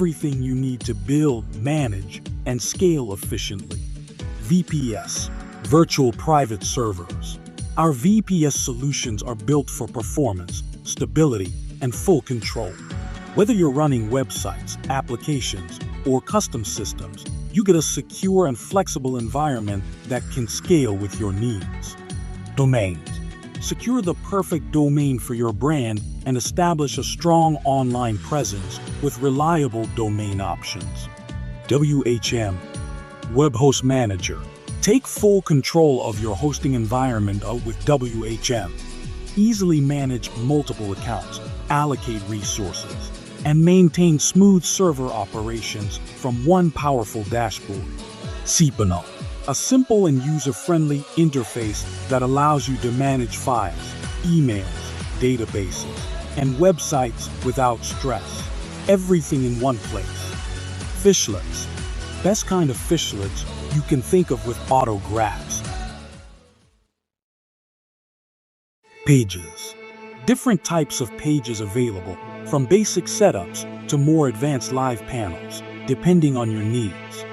everything you need to build, manage, and scale efficiently. VPS, Virtual Private Servers. Our VPS solutions are built for performance, stability, and full control. Whether you're running websites, applications, or custom systems, you get a secure and flexible environment that can scale with your needs. Domains. Secure the perfect domain for your brand and establish a strong online presence with reliable domain options. WHM, Web Host Manager. Take full control of your hosting environment with WHM. Easily manage multiple accounts, allocate resources, and maintain smooth server operations from one powerful dashboard. cPanel, a simple and user-friendly interface that allows you to manage files, emails, databases, and websites without stress. Everything in one place. Fishlets, best kind of fishlets you can think of with auto graphs. Pages. Different types of pages available, from basic setups to more advanced live panels, depending on your needs.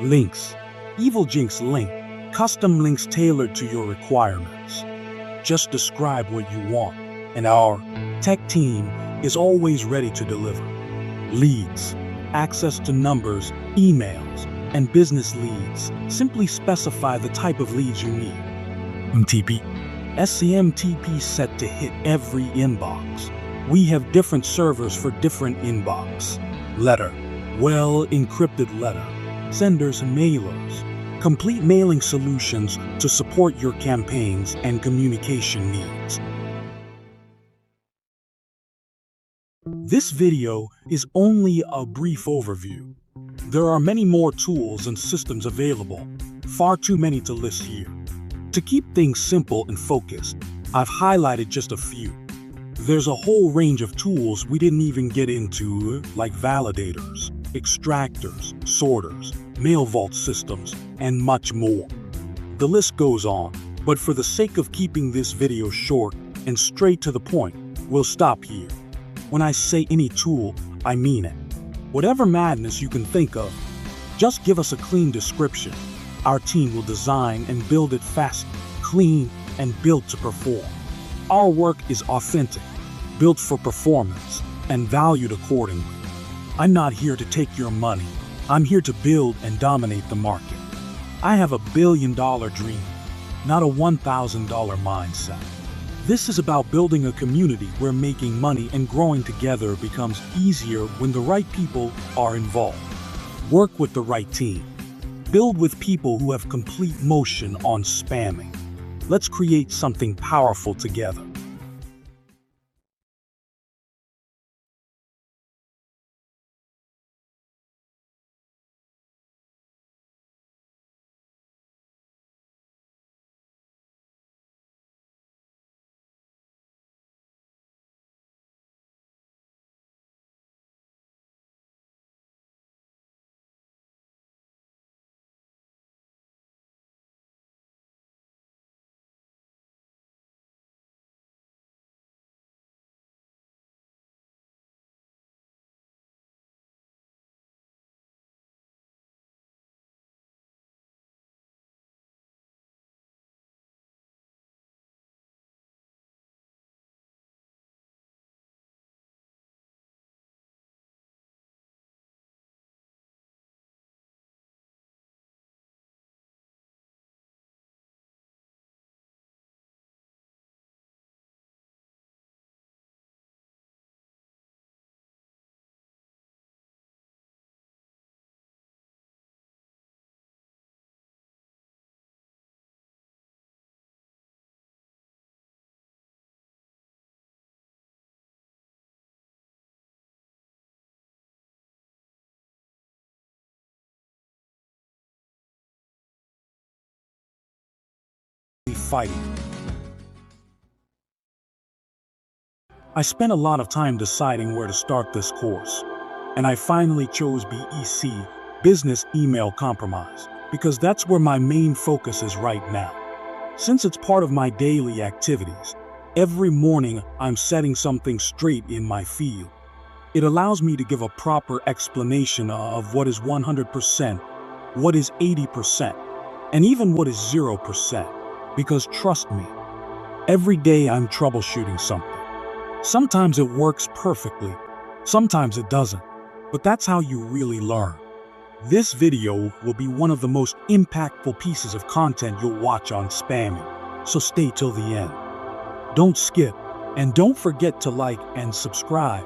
Links. EvilJinx link, custom links tailored to your requirements. Just describe what you want, and our tech team is always ready to deliver. Leads. Access to numbers, emails, and business leads. Simply specify the type of leads you need. SMTP set to hit every inbox. We have different servers for different inbox. Letter. Well, encrypted letter. Senders and mailers. Complete mailing solutions to support your campaigns and communication needs. This video is only a brief overview. There are many more tools and systems available, far too many to list here. To keep things simple and focused, I've highlighted just a few. There's a whole range of tools we didn't even get into, like validators, extractors, sorters, mail vault systems, and much more. The list goes on, but for the sake of keeping this video short and straight to the point, we'll stop here. When I say any tool, I mean it. Whatever madness you can think of, just give us a clean description. Our team will design and build it fast, clean, and built to perform. Our work is authentic, built for performance, and valued accordingly. I'm not here to take your money. I'm here to build and dominate the market. I have a $1 billion dream, not a $1,000 mindset. This is about building a community where making money and growing together becomes easier when the right people are involved. Work with the right team. Build with people who have complete motion on spamming. Let's create something powerful together. Fighting. I spent a lot of time deciding where to start this course, and I finally chose BEC, Business Email Compromise, because that's where my main focus is right now. Since it's part of my daily activities, every morning I'm setting something straight in my field. It allows me to give a proper explanation of what is 100%, what is 80%, and even what is 0%. Because trust me, every day I'm troubleshooting something. Sometimes it works perfectly, sometimes it doesn't, but that's how you really learn. This video will be one of the most impactful pieces of content you'll watch on spamming, so stay till the end. Don't skip, and don't forget to like and subscribe.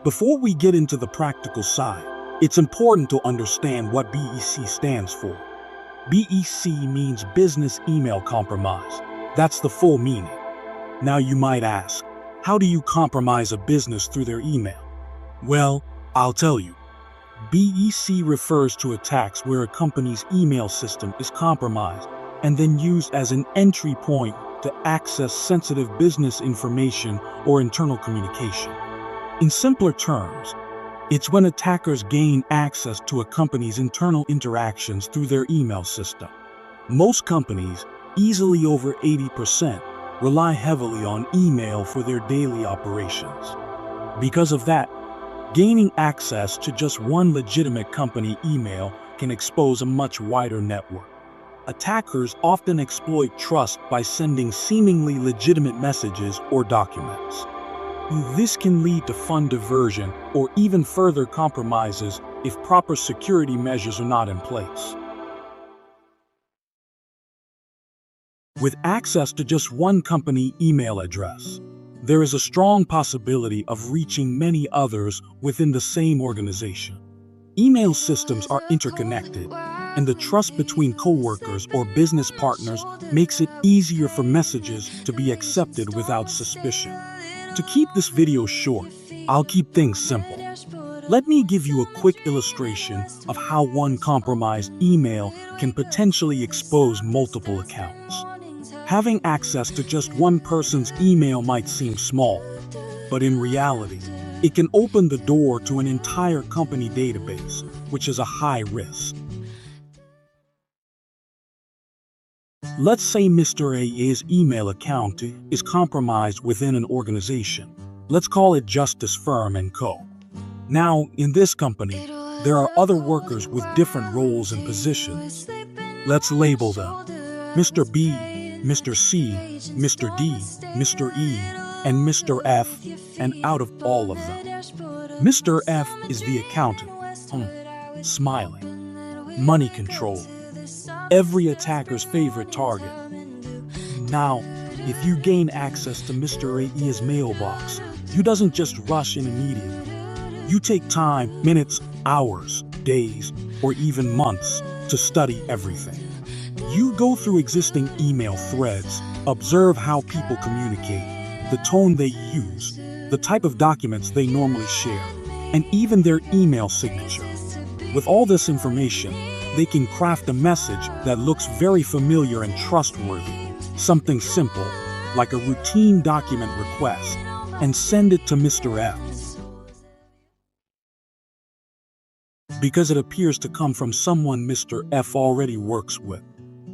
Before we get into the practical side, it's important to understand what BEC stands for. BEC means Business Email Compromise. That's the full meaning. Now you might ask, how do you compromise a business through their email? Well, I'll tell you. BEC refers to attacks where a company's email system is compromised and then used as an entry point to access sensitive business information or internal communication. In simpler terms, it's when attackers gain access to a company's internal interactions through their email system. Most companies, easily over 80%, rely heavily on email for their daily operations. Because of that, gaining access to just one legitimate company email can expose a much wider network. Attackers often exploit trust by sending seemingly legitimate messages or documents. This can lead to fund diversion or even further compromises if proper security measures are not in place. With access to just one company email address, there is a strong possibility of reaching many others within the same organization. Email systems are interconnected, and the trust between coworkers or business partners makes it easier for messages to be accepted without suspicion. To keep this video short, I'll keep things simple. Let me give you a quick illustration of how one compromised email can potentially expose multiple accounts. Having access to just one person's email might seem small, but in reality, it can open the door to an entire company database, which is a high risk. Let's say Mr. A's email account is compromised within an organization. Let's call it Justice Firm & Co. Now, in this company, there are other workers with different roles and positions. Let's label them Mr. B, Mr. C, Mr. D, Mr. E, and Mr. F, and out of all of them, Mr. F is the accountant, smiling, money control, every attacker's favorite target. Now, if you gain access to Mr. A's mailbox, you doesn't just rush in immediately. You take time, minutes, hours, days, or even months to study everything. You go through existing email threads, observe how people communicate, the tone they use, the type of documents they normally share, and even their email signature. With all this information, they can craft a message that looks very familiar and trustworthy, something simple, like a routine document request, and send it to Mr. F. Because it appears to come from someone Mr. F already works with,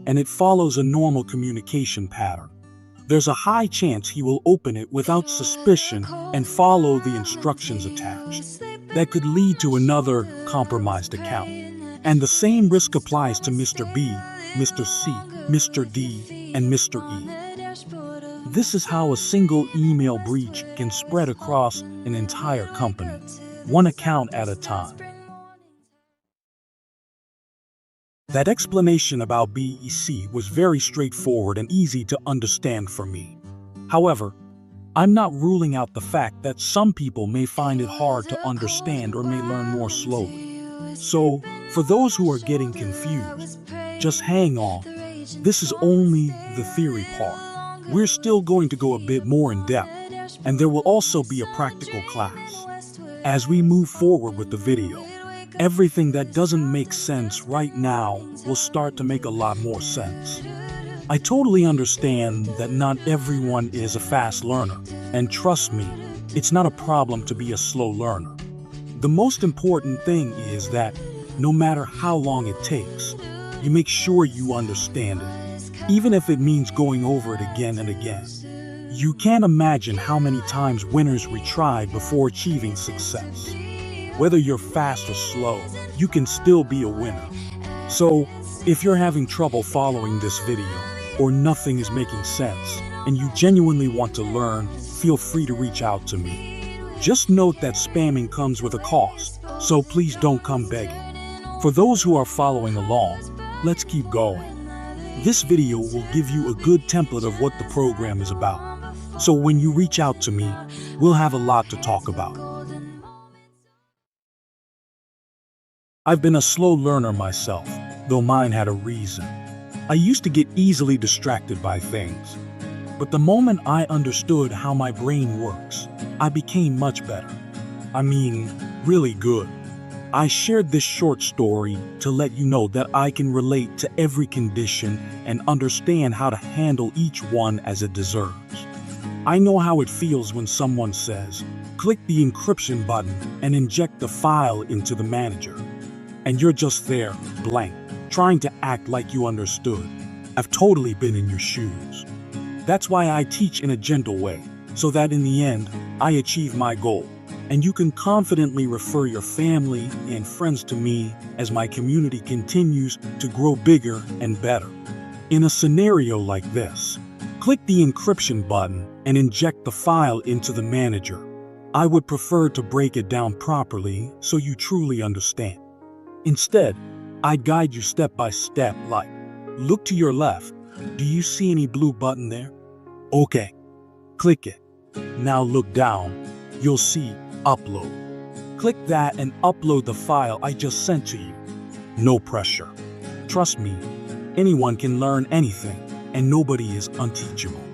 and it follows a normal communication pattern, there's a high chance he will open it without suspicion and follow the instructions attached. That could lead to another compromised account. And the same risk applies to Mr. B, Mr. C, Mr. D, and Mr. E. This is how a single email breach can spread across an entire company, one account at a time. That explanation about BEC was very straightforward and easy to understand for me. However, I'm not ruling out the fact that some people may find it hard to understand or may learn more slowly. So, for those who are getting confused, just hang on. This is only the theory part. We're still going to go a bit more in depth, and there will also be a practical class. As we move forward with the video, everything that doesn't make sense right now will start to make a lot more sense. I totally understand that not everyone is a fast learner, and trust me, it's not a problem to be a slow learner. The most important thing is that no matter how long it takes, you make sure you understand it, even if it means going over it again and again. You can't imagine how many times winners retried before achieving success. Whether you're fast or slow, you can still be a winner. So, if you're having trouble following this video, or nothing is making sense, and you genuinely want to learn, feel free to reach out to me. Just note that spamming comes with a cost, so please don't come begging. For those who are following along, let's keep going. This video will give you a good template of what the program is about. So when you reach out to me, we'll have a lot to talk about. I've been a slow learner myself, though mine had a reason. I used to get easily distracted by things. But the moment I understood how my brain works, I became much better. I mean, really good. I shared this short story to let you know that I can relate to every condition and understand how to handle each one as it deserves. I know how it feels when someone says, click the encryption button and inject the file into the manager. And you're just there, blank, trying to act like you understood. I've totally been in your shoes. That's why I teach in a gentle way, so that in the end, I achieve my goal. And you can confidently refer your family and friends to me as my community continues to grow bigger and better. In a scenario like this, click the encryption button and inject the file into the manager. I would prefer to break it down properly so you truly understand. Instead, I'd guide you step by step like, look to your left. Do you see any blue button there? Okay, click it. Now look down. You'll see upload. Click that and upload the file I just sent to you. No pressure. Trust me, anyone can learn anything, and nobody is unteachable.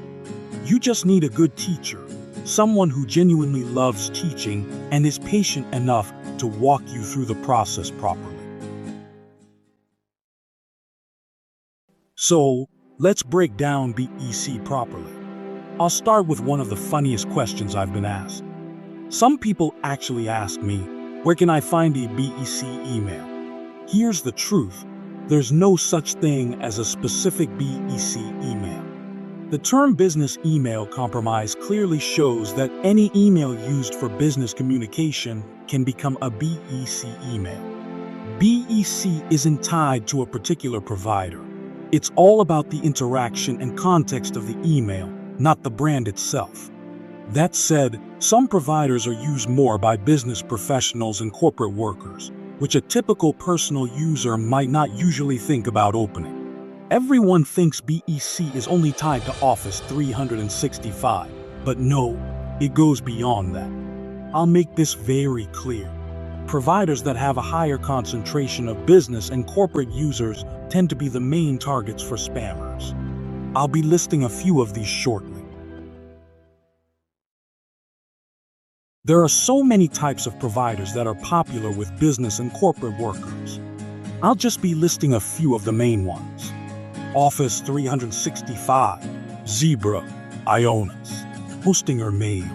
You just need a good teacher, someone who genuinely loves teaching and is patient enough to walk you through the process properly. So, let's break down BEC properly. I'll start with one of the funniest questions I've been asked. Some people actually ask me, where can I find a BEC email? Here's the truth. There's no such thing as a specific BEC email. The term business email compromise clearly shows that any email used for business communication can become a BEC email. BEC isn't tied to a particular provider. It's all about the interaction and context of the email, not the brand itself. That said, some providers are used more by business professionals and corporate workers, which a typical personal user might not usually think about opening. Everyone thinks BEC is only tied to Office 365, but no, it goes beyond that. I'll make this very clear. Providers that have a higher concentration of business and corporate users tend to be the main targets for spammers. I'll be listing a few of these shortly. There are so many types of providers that are popular with business and corporate workers. I'll just be listing a few of the main ones. Office 365, Zebra, Ionis, Hostinger Mail,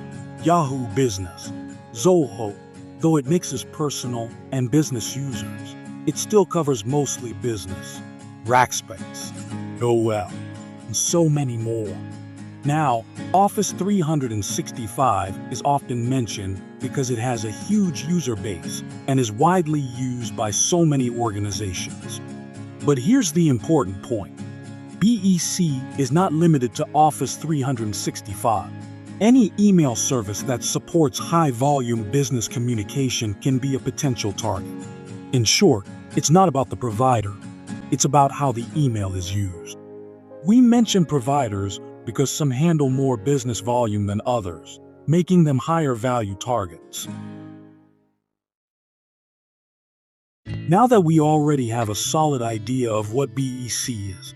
Yahoo Business, Zoho. Though it mixes personal and business users, it still covers mostly business. Rackspace, OL, and so many more. Now, Office 365 is often mentioned because it has a huge user base and is widely used by so many organizations. But here's the important point. BEC is not limited to Office 365. Any email service that supports high-volume business communication can be a potential target. In short, it's not about the provider, it's about how the email is used. We mention providers because some handle more business volume than others, making them higher value targets. Now that we already have a solid idea of what BEC is,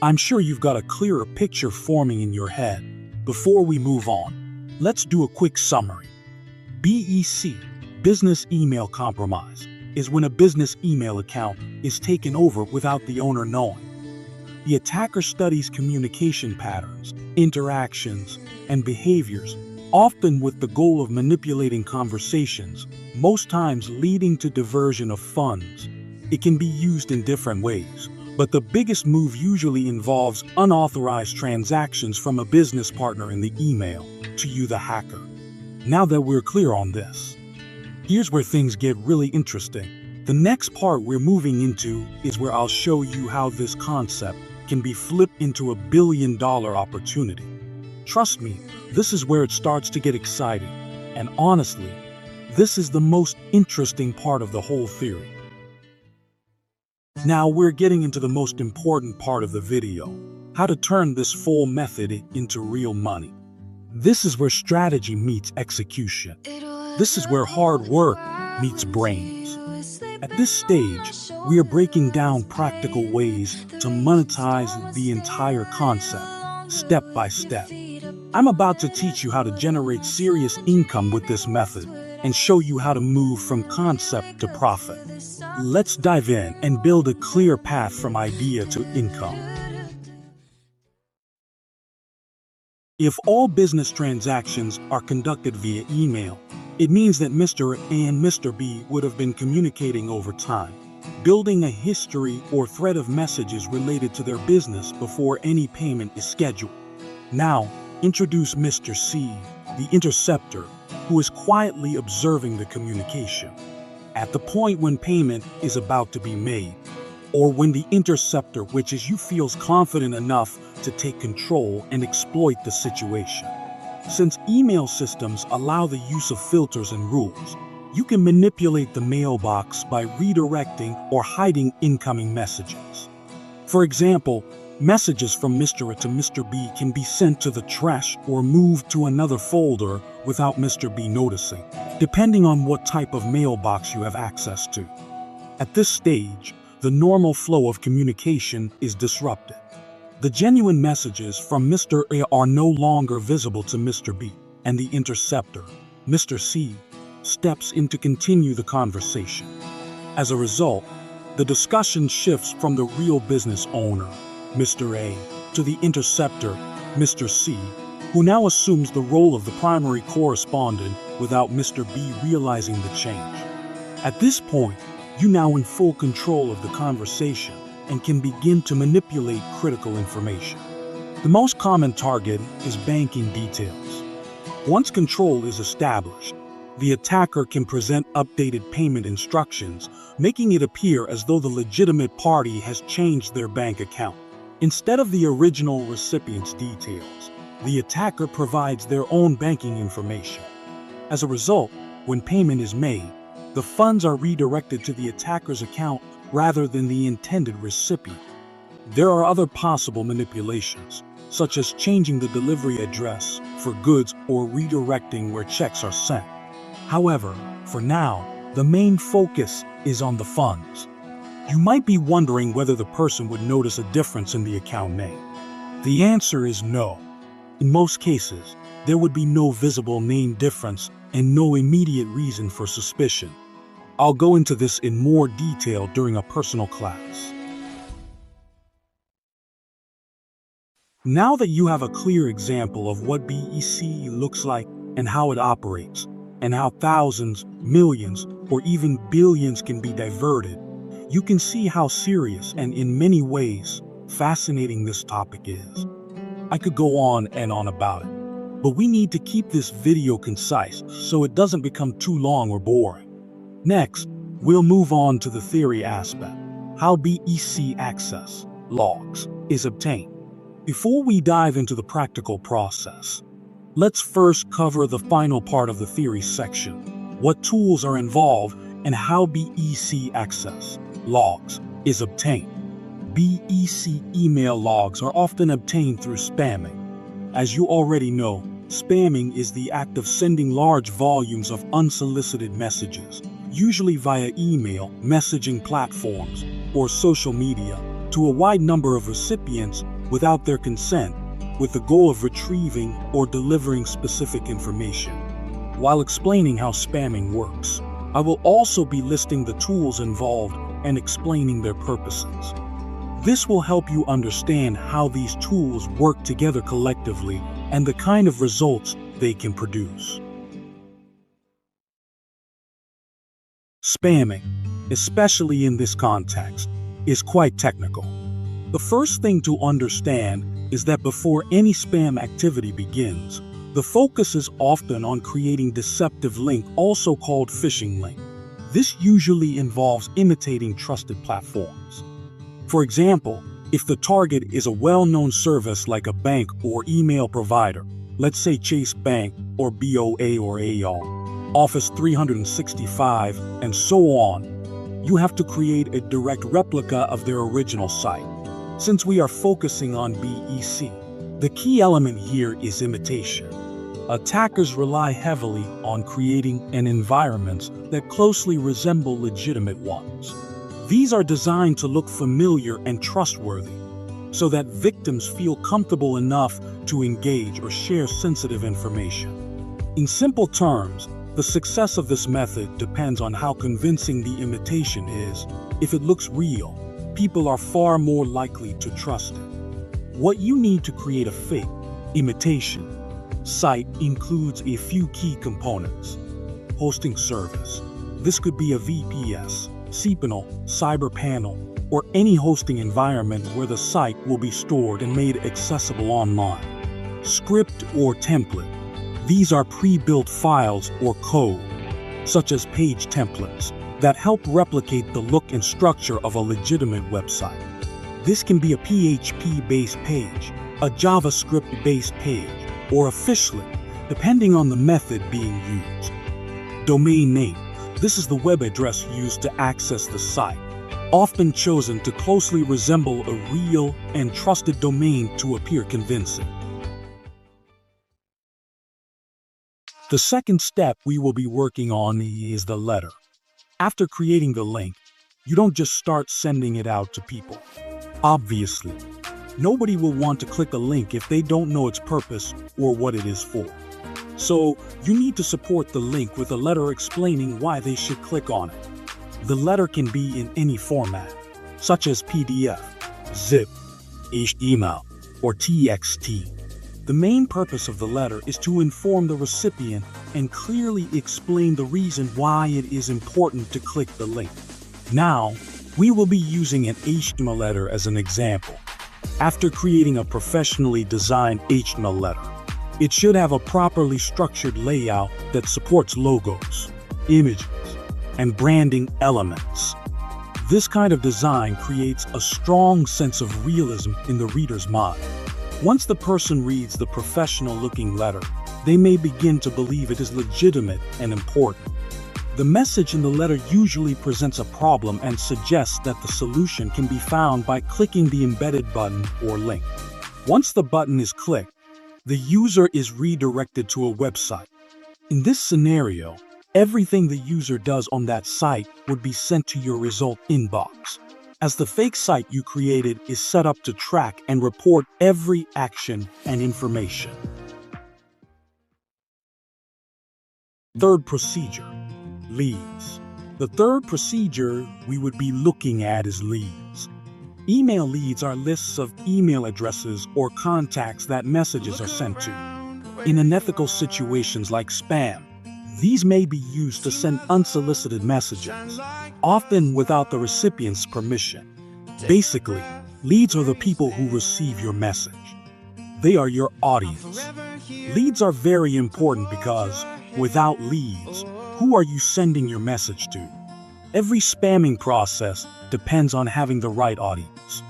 I'm sure you've got a clearer picture forming in your head. Before we move on, let's do a quick summary. BEC, Business Email Compromise, is when a business email account is taken over without the owner knowing. The attacker studies communication patterns, interactions, and behaviors, often with the goal of manipulating conversations, most times leading to diversion of funds. It can be used in different ways, but But the biggest move usually involves unauthorized transactions from a business partner in the email to you, the hacker. Now that we're clear on this, here's where things get really interesting. The next part we're moving into is where I'll show you how this concept can be flipped into a billion-dollar opportunity. Trust me, this is where it starts to get exciting. And honestly, this is the most interesting part of the whole theory. Now we're getting into the most important part of the video, how to turn this full method into real money. This is where strategy meets execution. This is where hard work meets brains. At this stage, we are breaking down practical ways to monetize the entire concept, step by step. I'm about to teach you how to generate serious income with this method and show you how to move from concept to profit. Let's dive in and build a clear path from idea to income. If all business transactions are conducted via email, it means that Mr. A and Mr. B would have been communicating over time, building a history or thread of messages related to their business before any payment is scheduled. Now, introduce Mr. C, the interceptor, who is quietly observing the communication. At the point when payment is about to be made, or when the interceptor, which is you, feels confident enough to take control and exploit the situation. Since email systems allow the use of filters and rules, you can manipulate the mailbox by redirecting or hiding incoming messages. For example, messages from Mr. A to Mr. B can be sent to the trash or moved to another folder without Mr. B noticing, depending on what type of mailbox you have access to. At this stage, the normal flow of communication is disrupted. The genuine messages from Mr. A are no longer visible to Mr. B, and the interceptor, Mr. C, steps in to continue the conversation. As a result, the discussion shifts from the real business owner, Mr. A, to the interceptor, Mr. C, who now assumes the role of the primary correspondent without Mr. B realizing the change. At this point, you're now in full control of the conversation and can begin to manipulate critical information. The most common target is banking details. Once control is established, the attacker can present updated payment instructions, making it appear as though the legitimate party has changed their bank account. Instead of the original recipient's details, the attacker provides their own banking information. As a result, when payment is made, the funds are redirected to the attacker's account rather than the intended recipient. There are other possible manipulations, such as changing the delivery address for goods or redirecting where checks are sent. However, for now, the main focus is on the funds. You might be wondering whether the person would notice a difference in the account name. The answer is no. In most cases, there would be no visible name difference and no immediate reason for suspicion. I'll go into this in more detail during a personal class. Now that you have a clear example of what BEC looks like and how it operates, and how thousands, millions, or even billions can be diverted, you can see how serious and in many ways fascinating this topic is. I could go on and on about it, but we need to keep this video concise so it doesn't become too long or boring. Next, we'll move on to the theory aspect, how BEC access, logs, is obtained. Before we dive into the practical process, let's first cover the final part of the theory section, what tools are involved and how BEC access, logs, is obtained. BEC email logs are often obtained through spamming. As you already know, spamming is the act of sending large volumes of unsolicited messages, usually via email, messaging platforms, or social media, to a wide number of recipients without their consent, with the goal of retrieving or delivering specific information. While explaining how spamming works, I will also be listing the tools involved and explaining their purposes. This will help you understand how these tools work together collectively and the kind of results they can produce. Spamming, especially in this context, is quite technical. The first thing to understand is that before any spam activity begins, the focus is often on creating deceptive link, also called phishing link. This usually involves imitating trusted platforms. For example, if the target is a well-known service like a bank or email provider, let's say Chase Bank or BOA or AR, Office 365, and so on, you have to create a direct replica of their original site. Since we are focusing on BEC, the key element here is imitation. Attackers rely heavily on creating an environments that closely resemble legitimate ones. These are designed to look familiar and trustworthy, so that victims feel comfortable enough to engage or share sensitive information. In simple terms, the success of this method depends on how convincing the imitation is. If it looks real, people are far more likely to trust it. What you need to create a fake imitation site includes a few key components. Hosting service. This could be a VPS, cPanel, cPanel, or any hosting environment where the site will be stored and made accessible online. Script or template. These are pre-built files or code, such as page templates, that help replicate the look and structure of a legitimate website. This can be a PHP-based page, a JavaScript-based page, or a fishlet, depending on the method being used. Domain name. This is the web address used to access the site, often chosen to closely resemble a real and trusted domain to appear convincing. The second step we will be working on is the letter. After creating the link, you don't just start sending it out to people. Obviously, nobody will want to click a link if they don't know its purpose or what it is for. So, you need to support the link with a letter explaining why they should click on it. The letter can be in any format, such as PDF, zip, HTML, or TXT. The main purpose of the letter is to inform the recipient and clearly explain the reason why it is important to click the link. Now, we will be using an HTML letter as an example. After creating a professionally designed HTML letter, it should have a properly structured layout that supports logos, images, and branding elements. This kind of design creates a strong sense of realism in the reader's mind. Once the person reads the professional-looking letter, they may begin to believe it is legitimate and important. The message in the letter usually presents a problem and suggests that the solution can be found by clicking the embedded button or link. Once the button is clicked, the user is redirected to a website. In this scenario, everything the user does on that site would be sent to your result inbox, as the fake site you created is set up to track and report every action and information. Third procedure, leads. The third procedure we would be looking at is leads. Email leads are lists of email addresses or contacts that messages are sent to. In unethical situations like spam, these may be used to send unsolicited messages, often without the recipient's permission. Basically, leads are the people who receive your message. They are your audience. Leads are very important because, without leads, who are you sending your message to? Every spamming process depends on having the right audience.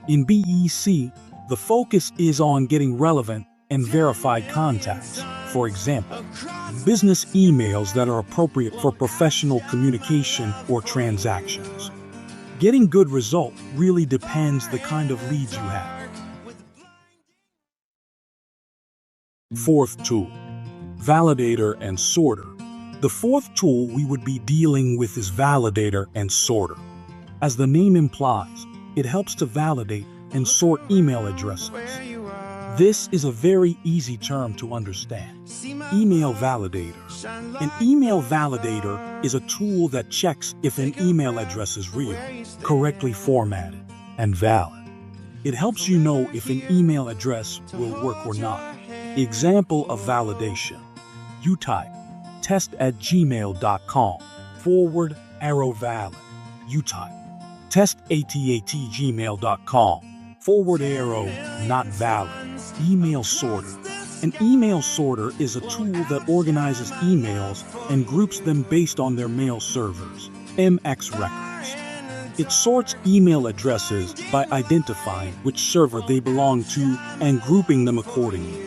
In BEC, the focus is on getting relevant and verified contacts. For example, business emails that are appropriate for professional communication or transactions. Getting good results really depends the kind of leads you have. Fourth tool, validator and sorter. The fourth tool we would be dealing with is validator and sorter. As the name implies, it helps to validate and sort email addresses. This is a very easy term to understand. Email validator. An email validator is a tool that checks if an email address is real, correctly formatted, and valid. It helps you know if an email address will work or not. Example of validation. You type test@gmail.com/valid. You type test@gmail.com. Forward arrow, not valid. Email sorter. An email sorter is a tool that organizes emails and groups them based on their mail servers, MX records. It sorts email addresses by identifying which server they belong to and grouping them accordingly.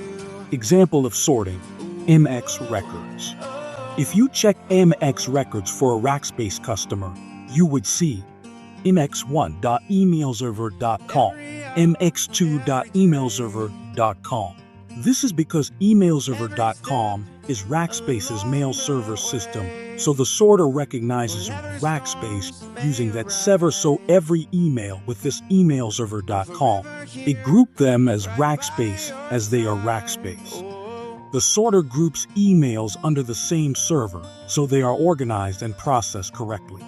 Example of sorting, MX records. If you check MX records for a Rackspace customer, you would see mx1.emailserver.com, mx2.emailserver.com. This is because emailserver.com is Rackspace's mail server system, so the sorter recognizes Rackspace using that server, so every email with this emailserver.com, it grouped them as Rackspace as they are Rackspace. The sorter groups emails under the same server, so they are organized and processed correctly.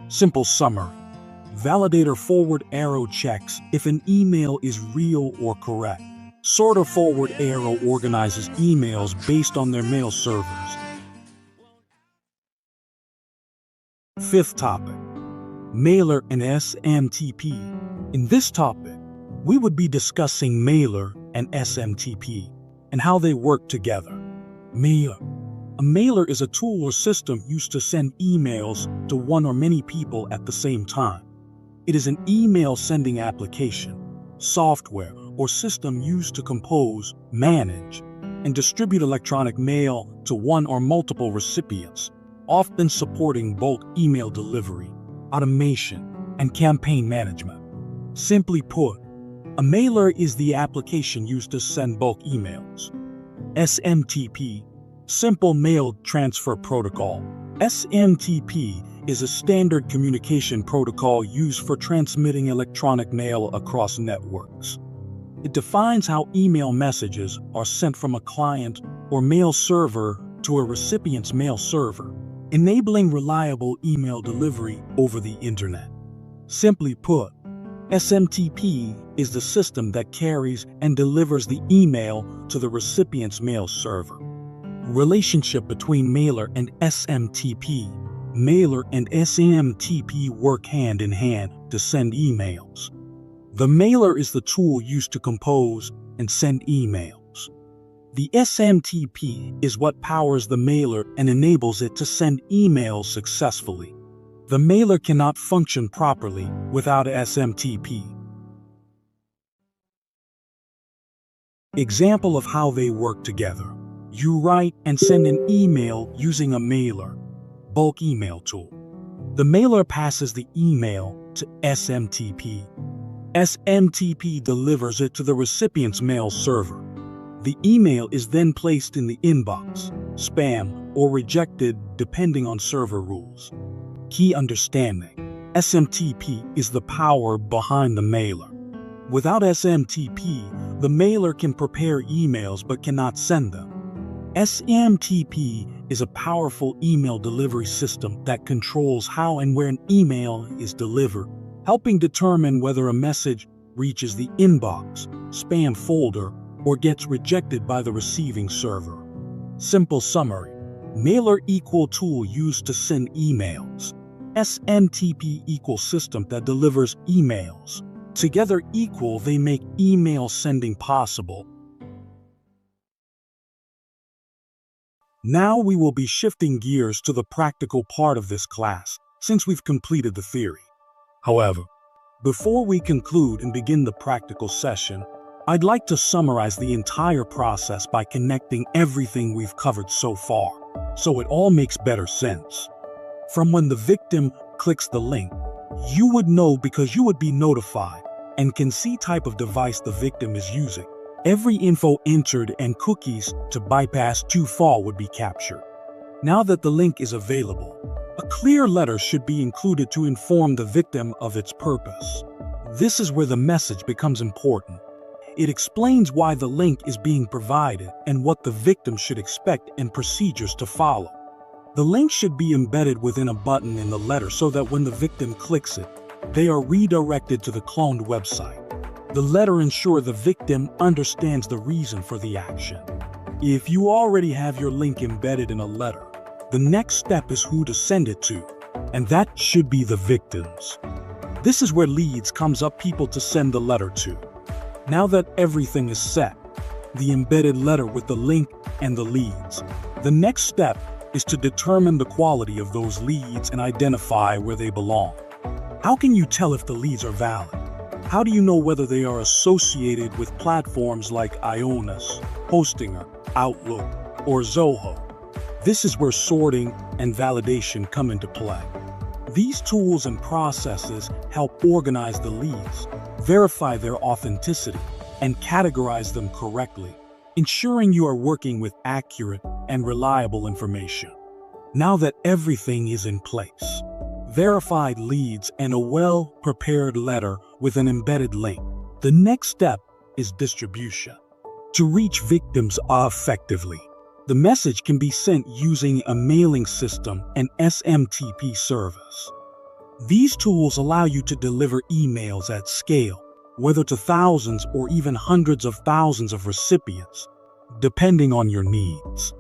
Simple summary. Validator forward arrow checks if an email is real or correct. Sorter forward arrow organizes emails based on their mail servers. Fifth topic, Mailer and SMTP. In this topic, we would be discussing Mailer and SMTP and how they work together. Mailer. A mailer is a tool or system used to send emails to one or many people at the same time. It is an email sending application, software, or system used to compose, manage, and distribute electronic mail to one or multiple recipients, often supporting bulk email delivery, automation, and campaign management. Simply put, a mailer is the application used to send bulk emails. SMTP, Simple Mail Transfer Protocol. SMTP is a standard communication protocol used for transmitting electronic mail across networks. It defines how email messages are sent from a client or mail server to a recipient's mail server, enabling reliable email delivery over the internet. Simply put, SMTP is the system that carries and delivers the email to the recipient's mail server. Relationship between Mailer and SMTP. Mailer and SMTP work hand in hand to send emails. The mailer is the tool used to compose and send emails. The SMTP is what powers the mailer and enables it to send emails successfully. The mailer cannot function properly without SMTP. Example of how they work together. You write and send an email using a mailer, bulk email tool. The mailer passes the email to SMTP. SMTP delivers it to the recipient's mail server. The email is then placed in the inbox, spam, or rejected depending on server rules. Key understanding: SMTP is the power behind the mailer. Without SMTP, the mailer can prepare emails but cannot send them. SMTP is a powerful email delivery system that controls how and where an email is delivered, helping determine whether a message reaches the inbox, spam folder, or gets rejected by the receiving server. Simple summary: mailer equal tool used to send emails. SMTP equal system that delivers emails. Together equal, they make email sending possible. Now we will be shifting gears to the practical part of this class, since we've completed the theory. However, before we conclude and begin the practical session, I'd like to summarize the entire process by connecting everything we've covered so far, so it all makes better sense. From when the victim clicks the link, you would know because you would be notified and can see type of device the victim is using. Every info entered and cookies to bypass too far would be captured. Now that the link is available, a clear letter should be included to inform the victim of its purpose. This is where the message becomes important. It explains why the link is being provided and what the victim should expect and procedures to follow. The link should be embedded within a button in the letter so that when the victim clicks it, they are redirected to the cloned website. The letter ensures the victim understands the reason for the action. If you already have your link embedded in a letter, the next step is who to send it to, and that should be the victims. This is where leads comes up, people to send the letter to. Now that everything is set, the embedded letter with the link and the leads, the next step is to determine the quality of those leads and identify where they belong. How can you tell if the leads are valid? How do you know whether they are associated with platforms like Ionis, Hostinger, Outlook, or Zoho? This is where sorting and validation come into play. These tools and processes help organize the leads, verify their authenticity, and categorize them correctly, ensuring you are working with accurate and reliable information. Now that everything is in place, verified leads and a well-prepared letter with an embedded link, the next step is distribution. To reach victims effectively, the message can be sent using a mailing system and SMTP service. These tools allow you to deliver emails at scale, whether to thousands or even hundreds of thousands of recipients, depending on your needs.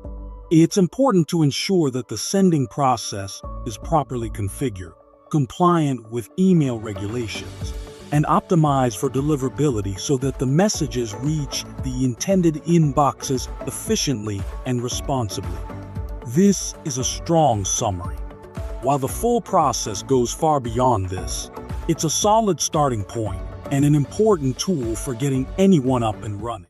It's important to ensure that the sending process is properly configured, compliant with email regulations, and optimized for deliverability so that the messages reach the intended inboxes efficiently and responsibly. This is a strong summary. While the full process goes far beyond this, it's a solid starting point and an important tool for getting anyone up and running.